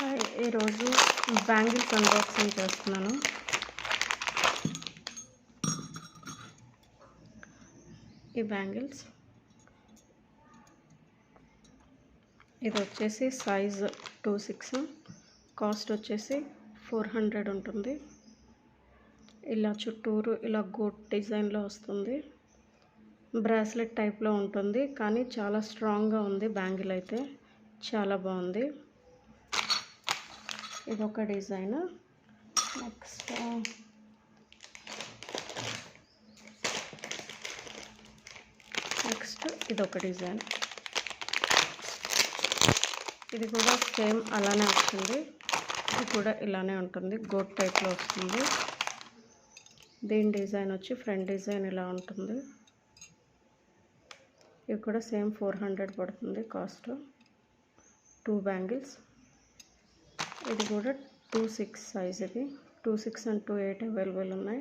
Hi, ఈరోజు bangles unboxing చేస్తున్నాను. ఈ బ్యాంగిల్స్ ఇది వచ్చేసి సైజ్ 26, కాస్ట్ వచ్చేసి 400 ఉంటుంది. ఇలా చుట్టూరు ఇలా గోట్ డిజైన్లో వస్తుంది. బ్రాస్లెట్ టైప్లో ఉంటుంది, కానీ చాలా స్ట్రాంగ్గా ఉంది. బ్యాంగిల్ అయితే చాలా బాగుంది. ఇదొక డిజైన్. నెక్స్ట్ ఇదొక డిజైన్. ఇది కూడా సేమ్ అలానే వస్తుంది. ఇది కూడా ఇలానే ఉంటుంది, గోట్ టైప్లో వస్తుంది. దీని డిజైన్ వచ్చి ఫ్రంట్ డిజైన్ ఇలా ఉంటుంది. ఇది కూడా సేమ్ 400 పడుతుంది కాస్ట్. 2 బ్యాంగిల్స్. ఇది కూడా 26 సైజ్. ఇది 26 and 28 అవైలబుల్ ఉన్నాయి.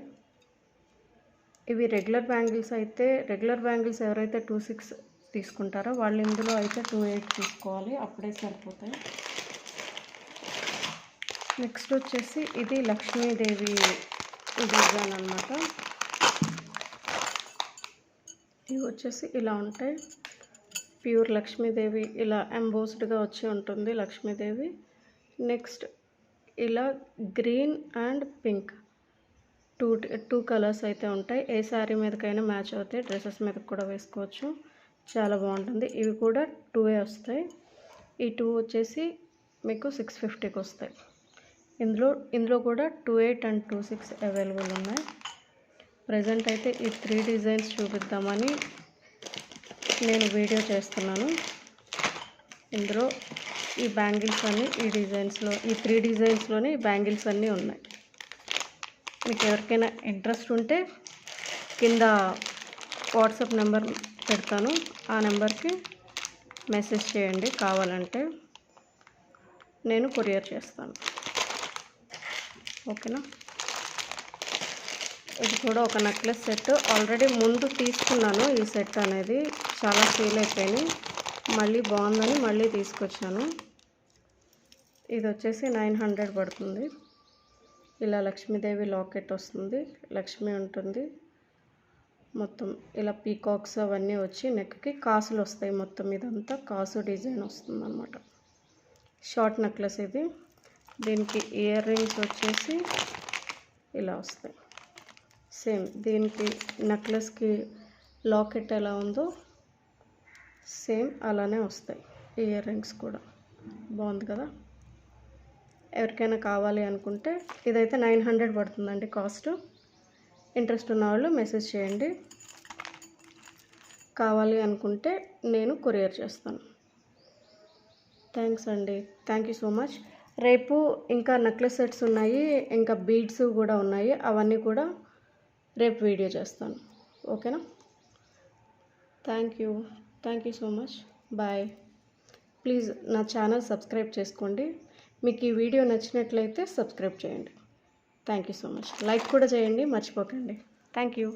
ఇవి రెగ్యులర్ బ్యాంగిల్స్ అయితే, రెగ్యులర్ బ్యాంగిల్స్ ఎవరైతే 26 తీసుకుంటారో వాళ్ళు ఇందులో అయితే 28 తీసుకోవాలి, అప్పుడే సరిపోతాయి. నెక్స్ట్ వచ్చేసి ఇది లక్ష్మీదేవి డిజైన్ అన్నమాట. ఇవి వచ్చేసి ఇలా ఉంటాయి. ప్యూర్ లక్ష్మీదేవి ఇలా ఎంబోస్డ్గా వచ్చి ఉంటుంది లక్ష్మీదేవి. నెక్స్ట్ ఇలా green and pink two colours అయితే ఉంటాయి. ఏ శారీ మీదకైనా మ్యాచ్ అవుతాయి, డ్రెస్సెస్ మీద కూడా వేసుకోవచ్చు. చాలా బాగుంటుంది. ఇవి కూడా 2 వస్తాయి. ఈ 2 వచ్చేసి మీకు 650కి వస్తాయి. ఇందులో కూడా 28 and 26 అవైలబుల్ ఉన్నాయి. ప్రజెంట్ అయితే ఈ 3 డిజైన్స్ చూపిద్దామని నేను వీడియో చేస్తున్నాను. ఇందులో ఈ బ్యాంగిల్స్ అన్నీ ఈ 3 డిజైన్స్లోనే ఈ బ్యాంగిల్స్ అన్నీ ఉన్నాయి. మీకు ఎవరికైనా ఇంట్రెస్ట్ ఉంటే కింద వాట్సాప్ నెంబర్ పెడతాను, ఆ నెంబర్కి మెసేజ్ చేయండి. కావాలంటే నేను కొరియర్ చేస్తాను, ఓకేనా. ఇది కూడా ఒక నెక్లెస్ సెట్. ఆల్రెడీ ముందు తీసుకున్నాను. ఈ సెట్ అనేది చాలా సేల్ అయిపోయినాయి, మళ్ళీ బాగుందని మళ్ళీ తీసుకొచ్చాను. ఇది వచ్చేసి 900 పడుతుంది. ఇలా లక్ష్మీదేవి లాకెట్ వస్తుంది, లక్ష్మి ఉంటుంది. మొత్తం ఇలా పీకాక్స్ అవన్నీ వచ్చి నెక్కి కాసులు వస్తాయి. మొత్తం ఇదంతా కాసు డిజైన్ వస్తుంది అన్నమాట. షార్ట్ నెక్లెస్ ఇది. దీనికి ఇయర్ రింగ్స్ వచ్చేసి ఇలా వస్తాయి. సేమ్ దీనికి నెక్లెస్కి లాకెట్ ఎలా ఉందో సేమ్ అలానే వస్తాయి ఇయర్ రింగ్స్ కూడా. బాగుంది కదా. ఎవరికైనా కావాలి అనుకుంటే ఇదైతే 900 పడుతుందండి కాస్ట్. ఇంట్రెస్ట్ ఉన్న వాళ్ళు మెసేజ్ చేయండి. కావాలి అనుకుంటే నేను కొరియర్ చేస్తాను. థ్యాంక్స్ అండి. Thank you so much. రేపు ఇంకా నెక్లెస్ సెట్స్ ఉన్నాయి, ఇంకా బీడ్స్ కూడా ఉన్నాయి. అవన్నీ కూడా రేపు వీడియో చేస్తాను, ఓకేనా. Thank you so much. Bye. Please నా ఛానల్ సబ్స్క్రైబ్ చేసుకోండి. మీకు ఈ వీడియో నచ్చినట్లయితే సబ్స్క్రైబ్ చేయండి. Thank you so much. Like కూడా చేయండి, మర్చిపోకండి. Thank you.